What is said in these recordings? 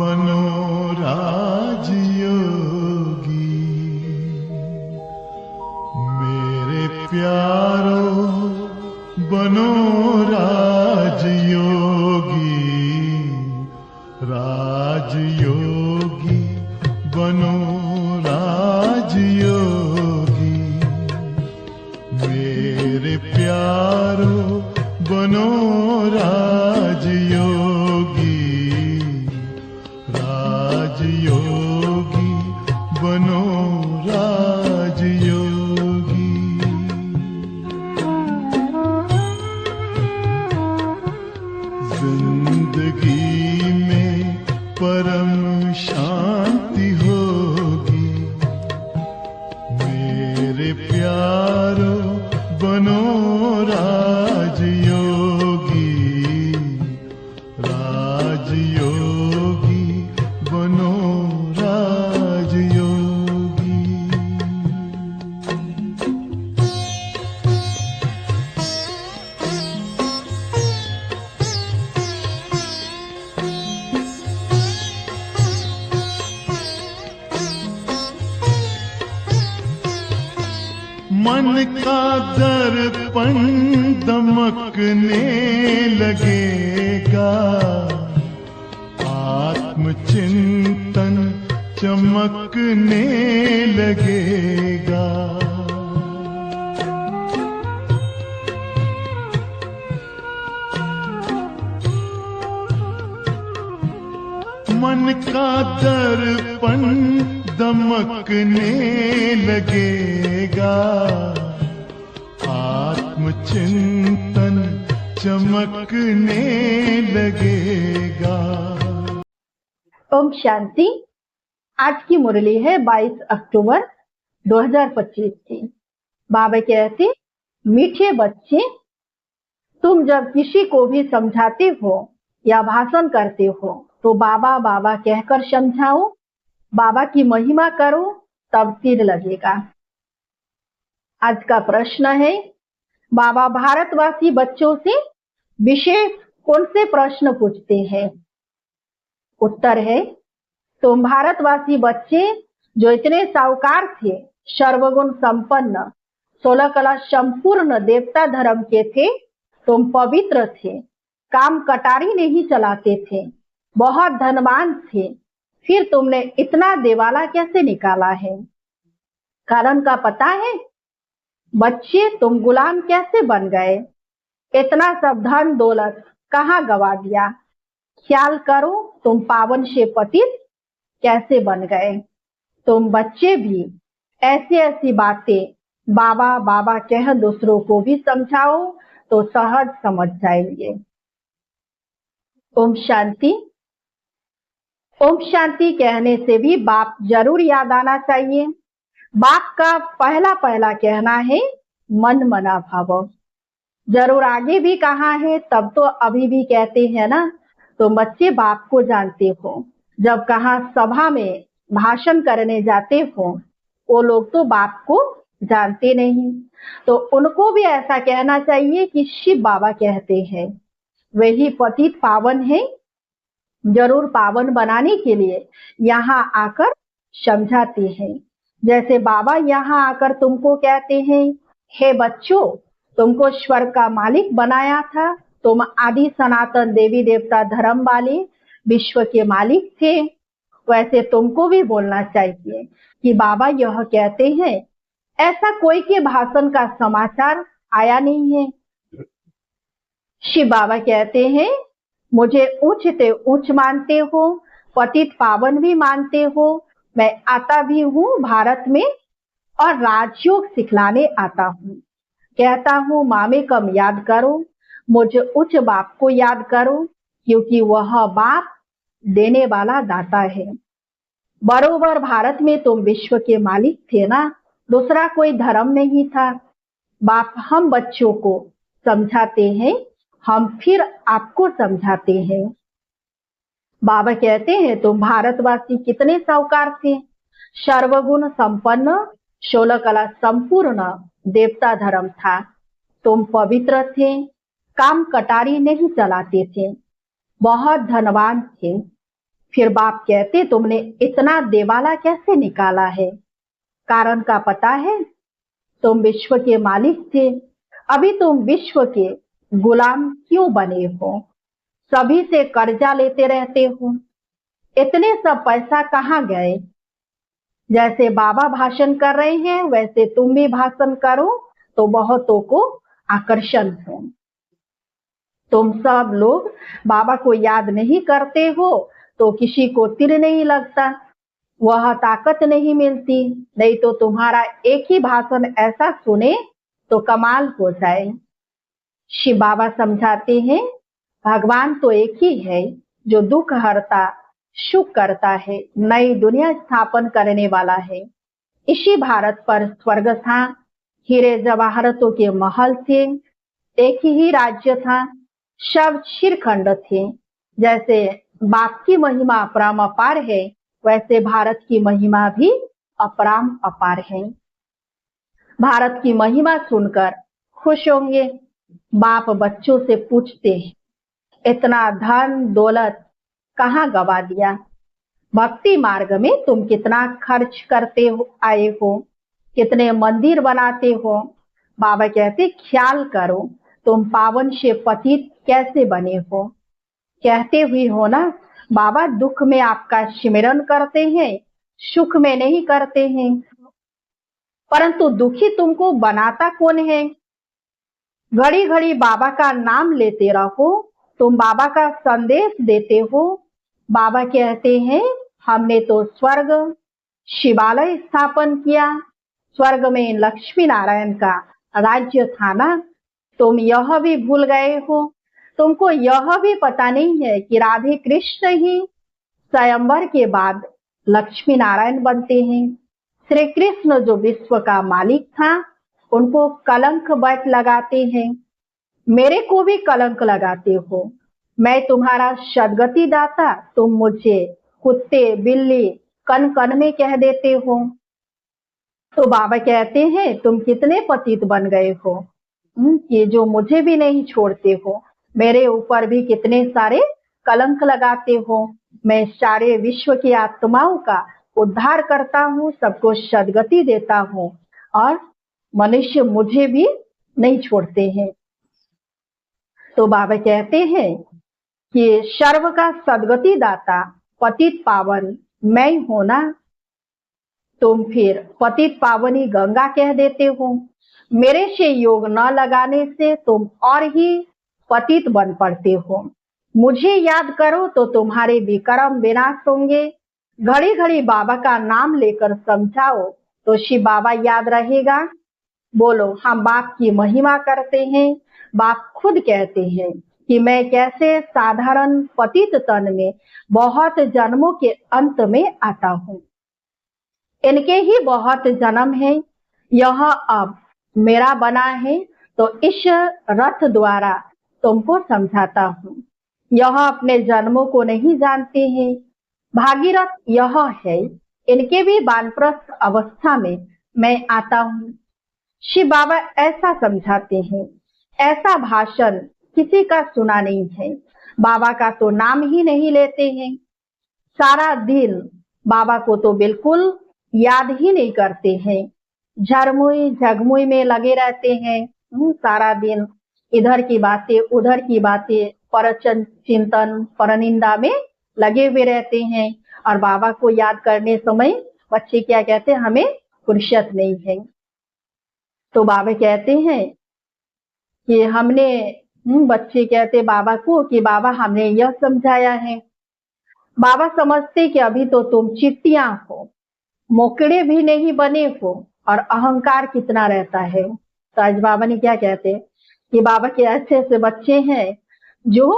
बनो राजयोगी। मेरे प्यारो बनो राजयोगी। राजयोगी बनो राजयोगी। मेरे प्यारो बनो राजयोगी। राजयोगी बनो राजयोगी। जिंदगी में परम शांति होगी। मेरे प्यारो बनो राजयोगी। राजयोगी बनो राजयोगी। मन का दर्पण दमकने लगेगा। आत्मचिंतन चमकने लगेगा। मन का दर्पण दमकने लगेगा। आत्मचिंतन चमकने लगेगा। ओम शांति। आज की मुरली है 22 अक्टूबर 2025 की। बाबा कहते, मीठे बच्चे, तुम जब किसी को भी समझाते हो या भाषण करते हो तो बाबा बाबा कहकर समझाओ। बाबा की महिमा करो, तब सिर लगेगा। आज का प्रश्न है, बाबा भारतवासी बच्चों से विशेष कौन से प्रश्न पूछते हैं? उत्तर है, तुम भारतवासी बच्चे जो इतने साहूकार थे, सर्वगुण संपन्न, 16 कला संपूर्ण देवता धर्म के थे, तुम पवित्र थे, काम कटारी नहीं चलाते थे, बहुत धनवान थे, फिर तुमने इतना देवाला कैसे निकाला है? कारण का पता है? बच्चे, तुम गुलाम कैसे बन गए? इतना सब धन दौलत कहाँ गवा दिया? ख्याल करो, तुम पावन से पतित कैसे बन गए? तुम बच्चे भी ऐसी ऐसी बातें बाबा बाबा कह दूसरों को भी समझाओ तो सहज समझ जाएंगे। ओम शांति। ओम शांति कहने से भी बाप जरूर याद आना चाहिए। बाप का पहला पहला कहना है मन मना भाव। जरूर आगे भी कहा है, तब तो अभी भी कहते हैं ना। तो बच्चे बाप को जानते हो। जब कहा सभा में भाषण करने जाते हो, वो लोग तो बाप को जानते नहीं, तो उनको भी ऐसा कहना चाहिए कि शिव बाबा कहते हैं। वही पतित पावन है। जरूर पावन बनाने के लिए यहाँ आकर समझाते हैं। जैसे बाबा यहाँ आकर तुमको कहते हैं, हे बच्चों, तुमको स्वर्ग का मालिक बनाया था, तुम आदि सनातन देवी देवता धर्म वाले विश्व के मालिक थे। वैसे तुमको भी बोलना चाहिए कि बाबा यह कहते हैं। ऐसा कोई के भाषण का समाचार आया नहीं है। शिव बाबा कहते हैं, मुझे ऊंच से ऊंच मानते हो, पतित पावन भी मानते हो। मैं आता भी हूँ भारत में और राजयोग सिखलाने आता हूँ। कहता हूँ मामे कम याद करो, मुझे उच्च बाप को याद करो, क्योंकि वह बाप देने वाला दाता है। बरोबर भारत में तुम विश्व के मालिक थे ना, दूसरा कोई धर्म नहीं था। बाप हम बच्चों को समझाते हैं, हम फिर आपको समझाते हैं। बाबा कहते हैं, तुम भारतवासी कितने साहूकार थे, सर्वगुण संपन्न, 16 कला संपूर्ण देवता धर्म था। तुम पवित्र थे, काम कटारी नहीं चलाते थे, बहुत धनवान थे, फिर बाप कहते तुमने इतना देवाला कैसे निकाला है? कारण का पता है? तुम विश्व के मालिक थे, अभी तुम विश्व के गुलाम क्यों बने हो? सभी से कर्जा लेते रहते हो। इतने सब पैसा कहाँ गए? जैसे बाबा भाषण कर रहे हैं वैसे तुम भी भाषण करो तो बहुतों को आकर्षण हो। तुम सब लोग बाबा को याद नहीं करते हो तो किसी को तिर नहीं लगता, वह ताकत नहीं मिलती। नहीं तो तुम्हारा एक ही भाषण ऐसा सुने तो कमाल हो जाए। शिव बाबा समझाते हैं भगवान तो एक ही है जो दुख हरता सुख करता है, नई दुनिया स्थापन करने वाला है। इसी भारत पर स्वर्ग था, हीरे जवाहरतों के महल थे, एक ही राज्य था, सब शिरखंड थे। जैसे बाप की महिमा अपराम अपार है वैसे भारत की महिमा भी अपराम अपार है। भारत की महिमा सुनकर खुश होंगे। बाप बच्चों से पूछते हैं इतना धन दौलत कहाँ गवा दिया? भक्ति मार्ग में तुम कितना खर्च करते आए हो, कितने मंदिर बनाते हो? बाबा कहते ख्याल करो तुम पावन से पतित कैसे बने हो। कहते हुए हो ना बाबा दुख में आपका स्मरण करते हैं, सुख में नहीं करते हैं। परंतु दुखी तुमको बनाता कौन है? घड़ी घड़ी बाबा का नाम लेते रहो, तुम बाबा का संदेश देते हो। बाबा कहते हैं हमने तो स्वर्ग शिवालय स्थापन किया, स्वर्ग में लक्ष्मी नारायण का राज्य था ना, तुम यह भी भूल गए हो। तुमको यह भी पता नहीं है कि राधे कृष्ण ही स्वयंवर के बाद लक्ष्मी नारायण बनते हैं। श्री कृष्ण जो विश्व का मालिक था उनको कलंक बट लगाते हैं, मेरे को भी कलंक लगाते हो। मैं तुम्हारा सदगति दाता, तुम मुझे कुत्ते बिल्ली कन कन में कह देते हो। तो बाबा कहते हैं तुम कितने पतित बन गए हो कि जो मुझे भी नहीं छोड़ते हो, मेरे ऊपर भी कितने सारे कलंक लगाते हो। मैं सारे विश्व की आत्माओं का उद्धार करता हूँ, सबको सदगति देता हूँ और मनुष्य मुझे भी नहीं छोड़ते हैं। तो बाबा कहते हैं कि सर्व का सदगति दाता पतित पावन मैं हूं ना, तुम फिर पतित पावनी गंगा कह देते हो। मेरे से योग न लगाने से तुम और ही पतित बन पड़ते हो। मुझे याद करो तो तुम्हारे विक्रम विनाश होंगे। घड़ी घड़ी बाबा का नाम लेकर समझाओ तो शिव बाबा याद रहेगा। बोलो हम बाप की महिमा करते हैं। बाप खुद कहते हैं कि मैं कैसे साधारण पतित तन में बहुत जन्मों के अंत में आता हूँ, इनके ही बहुत जन्म है, यह अब मेरा बना है। तो इस रथ द्वारा तुमको समझाता हूँ। यह अपने जन्मों को नहीं जानते हैं। भागीरथ यह है, इनके भी वानप्रस्थ अवस्था में मैं आता हूँ। शिव बाबा ऐसा समझाते हैं। ऐसा भाषण किसी का सुना नहीं है। बाबा का तो नाम ही नहीं लेते हैं। सारा दिन बाबा को तो बिल्कुल याद ही नहीं करते हैं। झरमुई झगमुई में लगे रहते हैं। सारा दिन इधर की बातें उधर की बातें पर चिंतन परनिंदा में लगे हुए रहते हैं। और बाबा को याद करने समय बच्चे क्या कहते हैं, हमें फुर्सत नहीं है। तो बाबा कहते हैं कि हमने बच्चे कहते बाबा को कि बाबा हमने यह समझाया है। बाबा समझते कि अभी तो तुम चिट्टियां हो, मोकड़े भी नहीं बने हो और अहंकार कितना रहता है। तो आज बाबा ने क्या कहते कि बाबा के ऐसे ऐसे बच्चे हैं जो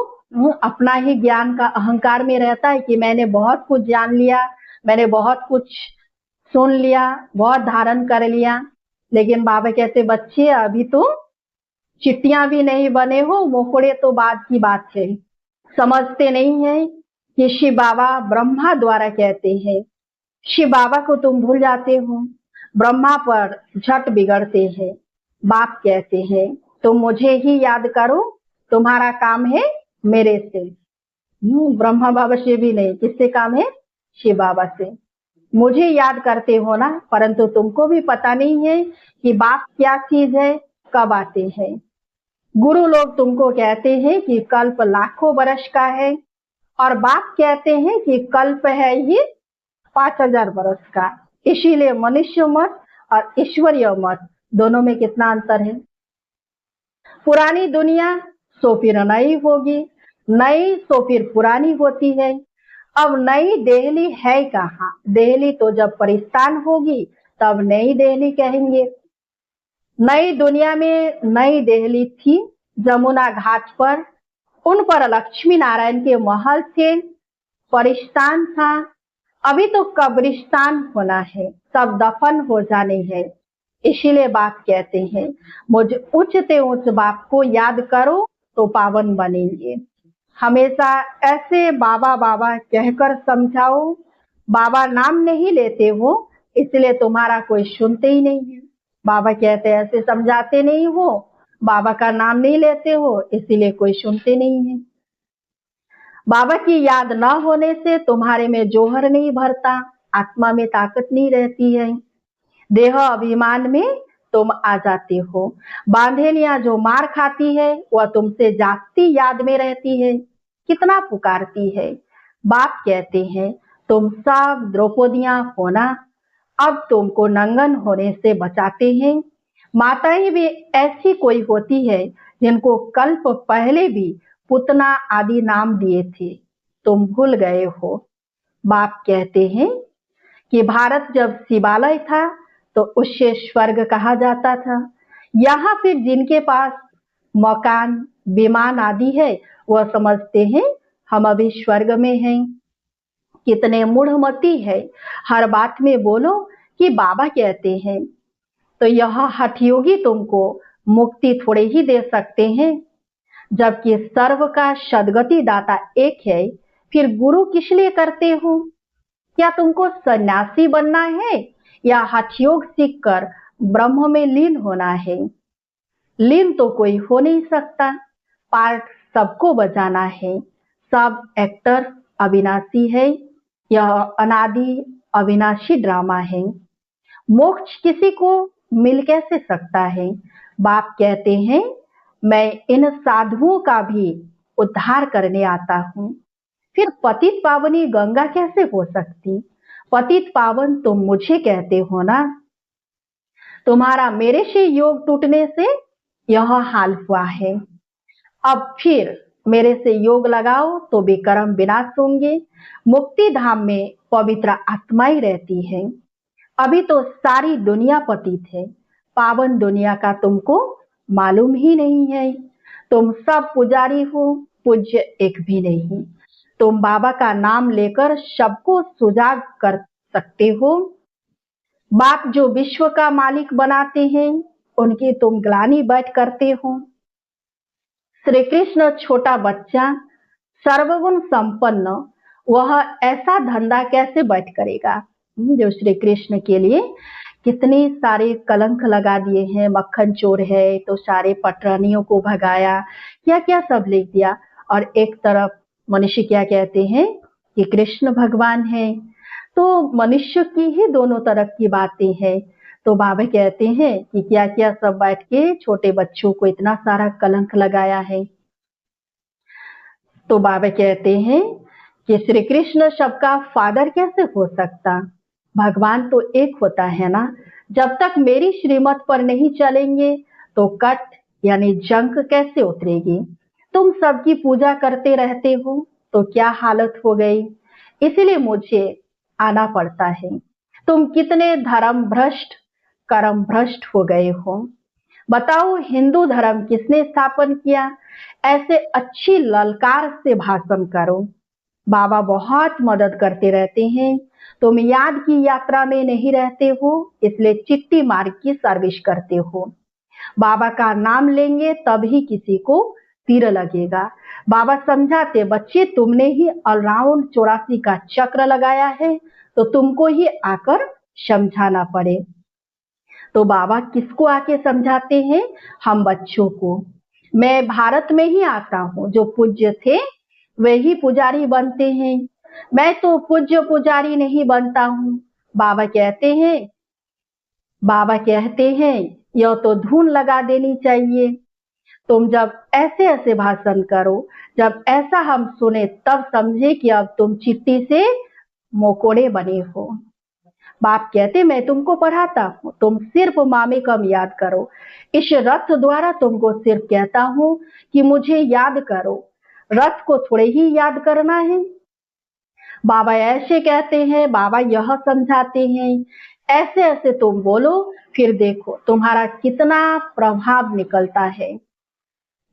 अपना ही ज्ञान का अहंकार में रहता है कि मैंने बहुत कुछ जान लिया, मैंने बहुत कुछ सुन लिया, बहुत धारण कर लिया। लेकिन बाबा कहते बच्चे अभी तो चिट्टियां भी नहीं बने हो, मोकड़े तो बाद की बात है। समझते नहीं है कि शिव बाबा ब्रह्मा द्वारा कहते हैं। शिव बाबा को तुम भूल जाते हो, ब्रह्मा पर झट बिगड़ते हैं। बाप कहते हैं तुम मुझे ही याद करो, तुम्हारा काम है मेरे से। ब्रह्मा बाबा से भी नहीं, किससे काम है? शिव बाबा से। मुझे याद करते हो ना, परंतु तुमको भी पता नहीं है कि बाप क्या चीज है, कब आते हैं। गुरु लोग तुमको कहते हैं कि कल्प लाखों वर्ष का है, और बाप कहते हैं कि कल्प है ये 5000 वर्ष का। इसीलिए मनुष्य मत और ईश्वरीय मत दोनों में कितना अंतर है। पुरानी दुनिया सो फिर नई होगी, नई सो फिर पुरानी होती है। अब नई देहली है कहाँ? देहली तो जब परिस्तान होगी तब नई देहली कहेंगे। नई दुनिया में नई देहली थी, जमुना घाट पर। उन पर लक्ष्मी नारायण के महल थे, परिस्तान था। अभी तो कब्रिस्तान होना है, सब दफन हो जाने हैं। इसीलिए बाप कहते हैं मुझ उच्चते उच्च बाप को याद करो तो पावन बनेंगे। हमेशा ऐसे बाबा बाबा कहकर समझाओ। बाबा नाम नहीं लेते हो इसलिए तुम्हारा कोई सुनते ही नहीं है। बाबा कहते हैं ऐसे समझाते नहीं हो, बाबा का नाम नहीं लेते हो इसीलिए कोई सुनते नहीं है। बाबा की याद न होने से तुम्हारे में जोहर नहीं भरता, आत्मा में ताकत नहीं रहती है, देह अभिमान में तुम आ जाते हो। बांधेलियां जो मार खाती है वह तुमसे जास्ती याद में रहती है, कितना पुकारती है। बाप कहते हैं तुम सब द्रौपदियां होना, अब तुमको नंगन होने से बचाते हैं। माताएं भी ऐसी कोई होती है जिनको कल्प पहले भी पुतना आदि नाम दिए थे, तुम भूल गए हो। बाप कहते हैं कि भारत जब शिवालय था तो उसे स्वर्ग कहा जाता था। यहाँ फिर जिनके पास मकान विमान आदि है वह समझते हैं हम अभी स्वर्ग में हैं। कितने मूढ़मती है, हर बात में बोलो कि बाबा कहते हैं। तो यह हठयोगी तुमको मुक्ति थोड़े ही दे सकते हैं, जबकि सर्व का सदगति दाता एक है। फिर गुरु किस लिए करते हो? क्या तुमको सन्यासी बनना है या हठयोग सीखकर ब्रह्म में लीन होना है? लीन तो कोई हो नहीं सकता, पार्ट सबको बजाना है। सब एक्टर अविनाशी है, यह अनादि अविनाशी ड्रामा है। मोक्ष किसी को मिल कैसे सकता है? बाप कहते हैं मैं इन साधुओं का भी उद्धार करने आता हूँ। फिर पतित पावनी गंगा कैसे हो सकती? पतित पावन तुम मुझे कहते हो ना। तुम्हारा मेरे से योग टूटने से यह हाल हुआ है। अब फिर मेरे से योग लगाओ तो विक्रम विनाश होंगे। मुक्ति धाम में पवित्र आत्माएं रहती है। अभी तो सारी दुनिया पतित है, पावन दुनिया का तुमको मालूम ही नहीं है। तुम सब पुजारी हो, पूज्य एक भी नहीं। तुम बाबा का नाम लेकर सबको सुजाग कर सकते हो। बाप जो विश्व का मालिक बनाते हैं उनकी तुम ग्लानि बैठ करते हो। श्री कृष्ण छोटा बच्चा सर्वगुण संपन्न, वह ऐसा धंधा कैसे बैठ करेगा जो श्री कृष्ण के लिए कितने सारे कलंक लगा दिए हैं। मक्खन चोर है तो सारे पटरानियों को भगाया, क्या क्या सब लिख दिया। और एक तरफ मनुष्य क्या कहते हैं कि कृष्ण भगवान है। तो मनुष्य की ही दोनों तरफ की बातें हैं। तो बाबा कहते हैं कि क्या क्या सब बैठ के छोटे बच्चों को इतना सारा कलंक लगाया है। तो बाबा कहते हैं कि श्री कृष्ण सबका फादर कैसे हो सकता? भगवान तो एक होता है ना। जब तक मेरी श्रीमत पर नहीं चलेंगे तो कट यानी जंक कैसे उतरेगी? तुम सबकी पूजा करते रहते हो तो क्या हालत हो गई, इसीलिए मुझे आना पड़ता है। तुम कितने धर्म भ्रष्ट कर्म भ्रष्ट हो गए हो। बताओ हिंदू धर्म किसने स्थापन किया? ऐसे अच्छी ललकार से भाषण करो। बाबा बहुत मदद करते रहते हैं। तुम याद की यात्रा में नहीं रहते हो इसलिए चिट्ठी मार्ग की सर्विस करते हो। बाबा का नाम लेंगे तभी किसी को तीर लगेगा। बाबा समझाते बच्चे तुमने ही ऑलराउंड 84 का चक्र लगाया है तो तुमको ही आकर समझाना पड़े। तो बाबा किसको आके समझाते हैं? हम बच्चों को। मैं भारत में ही आता हूँ, जो पूज्य थे वे ही पुजारी बनते हैं, मैं तो पूज्य पुजारी नहीं बनता हूँ। बाबा कहते हैं यह तो धून लगा देनी चाहिए। तुम जब ऐसे ऐसे भाषण करो, जब ऐसा हम सुने, तब समझे कि अब तुम चिट्ठी से मोकोड़े बने हो। बाप कहते मैं तुमको पढ़ाता हूँ, तुम सिर्फ मामे कम याद करो। इस रथ द्वारा तुमको सिर्फ कहता हूँ कि मुझे याद करो, रथ को थोड़े ही याद करना है। बाबा ऐसे कहते हैं, बाबा यह समझाते हैं, ऐसे ऐसे तुम बोलो, फिर देखो तुम्हारा कितना प्रभाव निकलता है।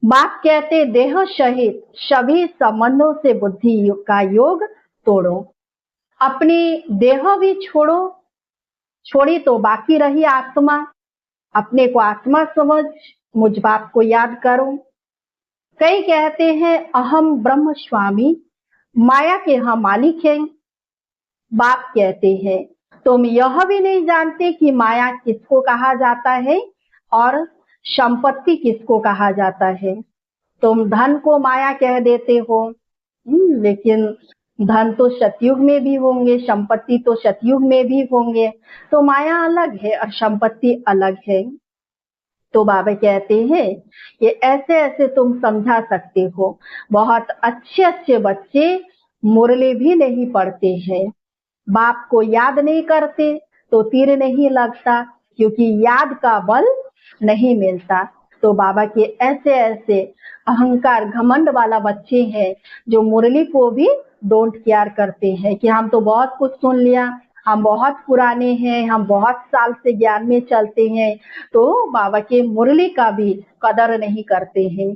बाप कहते देह सहित सभी संबंधों से बुद्धि का योग तोड़ो। अपनी देह भी छोड़ी तो बाकी रही आत्मा। अपने को आत्मा समझ, मुझ बाप को याद करो। कई कहते हैं अहम ब्रह्म स्वामी, माया के हम मालिक हैं। बाप कहते हैं तुम यह भी नहीं जानते कि माया किसको कहा जाता है और संपत्ति किसको कहा जाता है। तुम धन को माया कह देते हो, लेकिन धन तो सतयुग में भी होंगे, संपत्ति तो सतयुग में भी होंगे, तो माया अलग है और संपत्ति अलग है। तो बाबा कहते हैं ये ऐसे ऐसे तुम समझा सकते हो। बहुत अच्छे अच्छे बच्चे मुरली भी नहीं पढ़ते हैं, बाप को याद नहीं करते तो तीर नहीं लगता, क्योंकि याद का बल नहीं मिलता। तो बाबा के ऐसे ऐसे अहंकार घमंड वाला बच्चे हैं जो मुरली को भी डोंट केयर करते हैं कि हम तो बहुत कुछ सुन लिया, हम बहुत पुराने हैं, हम बहुत साल से ज्ञान में चलते हैं, तो बाबा के मुरली का भी कदर नहीं करते हैं।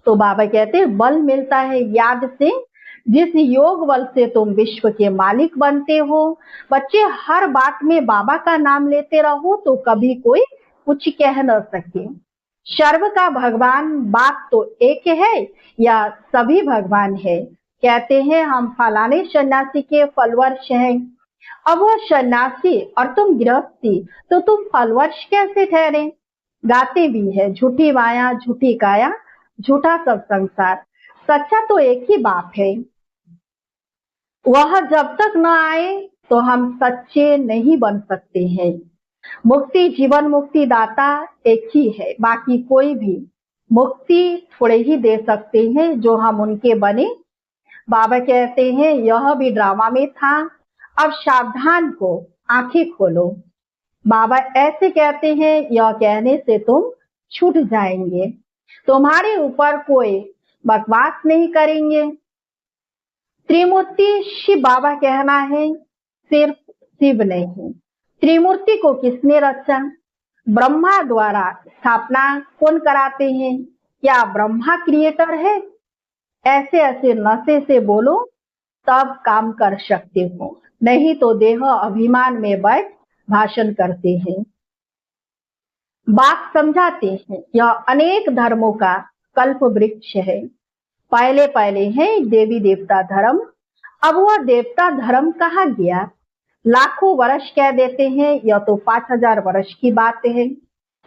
तो बाबा कहते हैं बल मिलता है याद से, जिस योग बल से तुम विश्व के मालिक बनते हो। बच्चे हर बात में बाबा का नाम लेते रहो तो कभी कोई कुछ कह न सके। सर्व का भगवान बाप तो एक है या सभी भगवान है। कहते हैं हम फलाने सन्यासी के फॉलोअर्स हैं। अब वो सन्यासी और तुम गृहस्थी, तो तुम फॉलोअर्स कैसे ठहरे। गाते भी है झूठी माया झूठी काया झूठा सब संसार, सच्चा तो एक ही बाप है। वह जब तक न आए तो हम सच्चे नहीं बन सकते हैं। मुक्ति जीवन मुक्ति दाता एक ही है, बाकी कोई भी मुक्ति थोड़े ही दे सकते हैं जो हम उनके बने। बाबा कहते हैं यह भी ड्रामा में था, अब सावधान को आंखें खोलो। बाबा ऐसे कहते हैं यह कहने से तुम छूट जाएंगे, तुम्हारे ऊपर कोई बकवास नहीं करेंगे। त्रिमूर्ति शिव बाबा कहना है, सिर्फ शिव नहीं। त्रिमूर्ति को किसने रचा? ब्रह्मा द्वारा स्थापना कौन कराते हैं? क्या ब्रह्मा क्रिएटर है? ऐसे ऐसे नशे से बोलो तब काम कर सकते हो, नहीं तो देह अभिमान में बैठ भाषण करते हैं। बाप समझाते हैं यह अनेक धर्मों का कल्प वृक्ष है। पहले पहले है देवी देवता धर्म, अब वह देवता धर्म कहा गया। लाखों वर्ष कह देते हैं, यह तो 5000 वर्ष की बात है।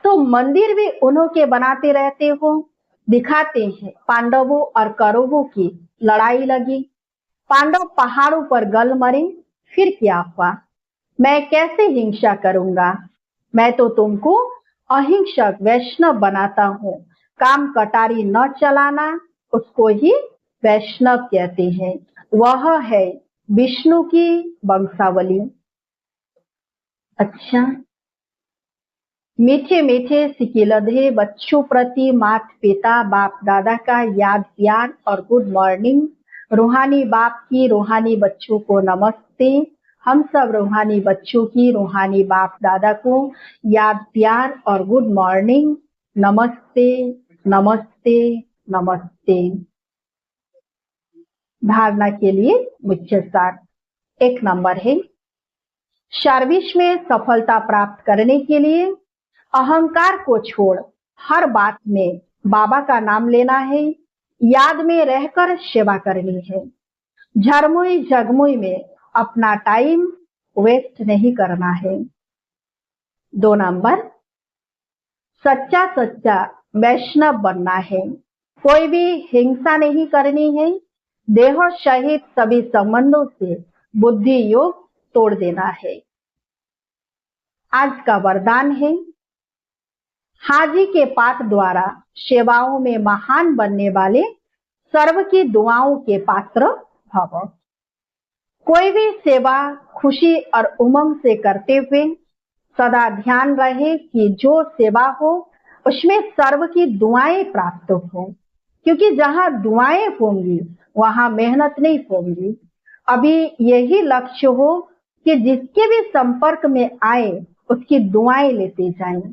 तो मंदिर भी उन्हों के बनाते रहते हो। दिखाते हैं पांडवों और कौरवों की लड़ाई लगी, पांडव पहाड़ों पर गल मरे, फिर क्या हुआ? मैं कैसे हिंसा करूंगा? मैं तो तुमको अहिंसक वैष्णव बनाता हूँ। काम कटारी न चलाना, उसको ही वैष्णव कहते हैं। वह है विष्णु की वंशावली। अच्छा, मीठे मीठे सिकिलधे बच्चों प्रति माता पिता बाप दादा का याद प्यार और गुड मॉर्निंग। रूहानी बाप की रूहानी बच्चों को नमस्ते। हम सब रूहानी बच्चों की रूहानी बाप दादा को याद प्यार और गुड मॉर्निंग। नमस्ते नमस्ते नमस्ते। धारणा के लिए मुख्य सार। 1 नंबर है, सर्विस में सफलता प्राप्त करने के लिए अहंकार को छोड़ हर बात में बाबा का नाम लेना है। याद में रहकर सेवा करनी है। झरमुई जगमुई में अपना टाइम वेस्ट नहीं करना है। 2 नंबर, सच्चा सच्चा वैष्णव बनना है। कोई भी हिंसा नहीं करनी है, देह सहित सभी संबंधों से बुद्धि योग तोड़ देना है। आज का वरदान है, हाजी के पाठ द्वारा सेवाओं में महान बनने वाले सर्व की दुआओं के पात्र भव। कोई भी सेवा खुशी और उमंग से करते हुए सदा ध्यान रहे कि जो सेवा हो उसमें सर्व की दुआएं प्राप्त हो, क्योंकि जहां दुआएं होंगी वहां मेहनत नहीं होंगी। अभी यही लक्ष्य हो कि जिसके भी संपर्क में आए उसकी दुआएं लेते जाएं।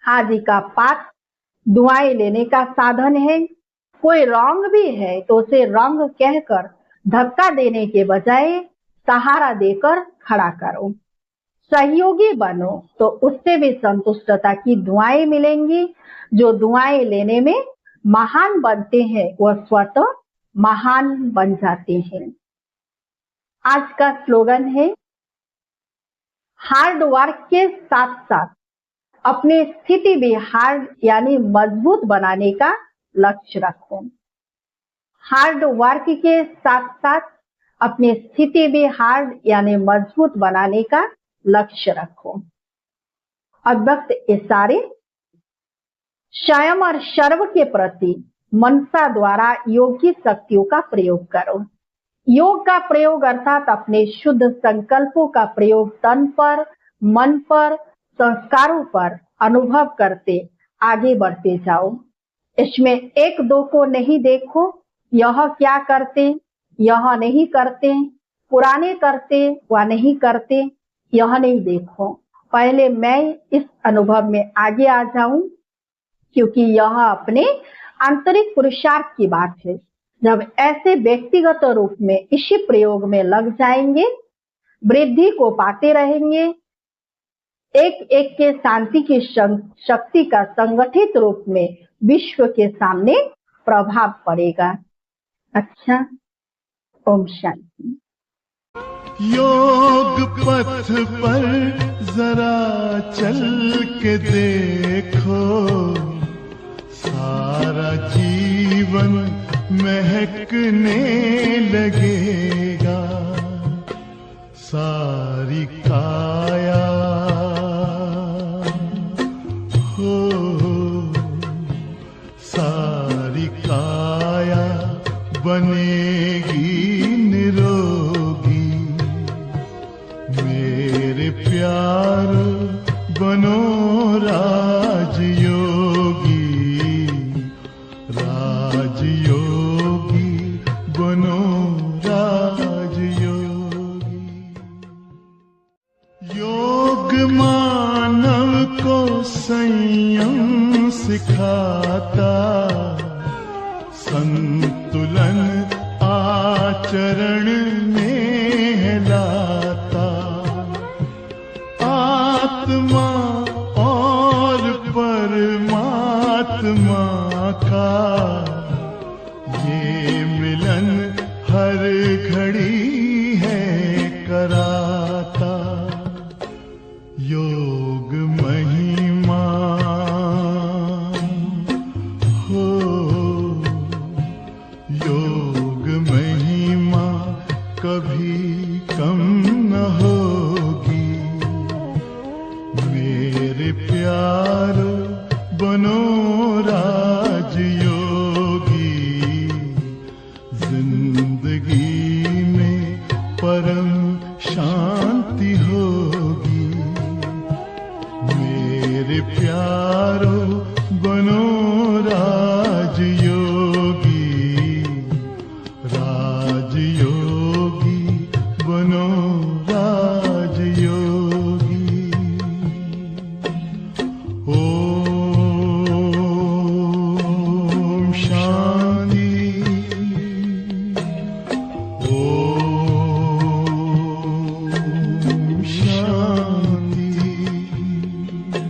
हाजी का पाठ दुआएं लेने का साधन है। कोई रंग भी है तो उसे रंग कहकर धक्का देने के बजाय सहारा देकर खड़ा करो। सहयोगी बनो तो उससे भी संतुष्टता की दुआएं मिलेंगी। जो दुआएं लेने में महान बनते हैं वह स्वतः महान बन जाते हैं। आज का स्लोगन है, हार्ड वर्क के साथ साथ अपनी स्थिति भी हार्ड यानी मजबूत बनाने का लक्ष्य रखो। हार्ड वर्क के साथ साथ अपनी स्थिति भी हार्ड यानी मजबूत बनाने का लक्ष्य रखो। अद्भुत इशारे स्वयं और सर्व के प्रति मनसा द्वारा योग की शक्तियों का प्रयोग करो। योग का प्रयोग अर्थात अपने शुद्ध संकल्पों का प्रयोग तन पर, मन पर, संस्कारों पर अनुभव करते आगे बढ़ते जाओ। इसमें एक दो को नहीं देखो, यह क्या करते, यह नहीं करते, पुराने करते व नहीं करते, यह नहीं देखो। पहले मैं इस अनुभव में आगे आ जाऊं, क्योंकि यह अपने आंतरिक पुरुषार्थ की बात है। जब ऐसे व्यक्तिगत रूप में इसी प्रयोग में लग जाएंगे, वृद्धि को पाते रहेंगे, एक एक के शांति की शक्ति का संगठित रूप में विश्व के सामने प्रभाव पड़ेगा। अच्छा, ओम शांति। योग पथ पर जरा चल के देखो, सारा जीवन महकने लगेगा। सारी काया हो, सारी काया बनेगी निरोगी। मेरे प्यार बनो राजयोगी, राजयोगी बनो राजयोगी। योग मानव को संयम सिखाता, संतुलन आचरण में लाता। आत्मा और परमात्मा का ये मिलन हर घड़ी है कराता। योग महिमा हो, योग महिमा कभी कम न होगी। मेरे प्यार बनो राजयोगी, जिंदगी में परम शांति होगी। मेरे प्यारो बनो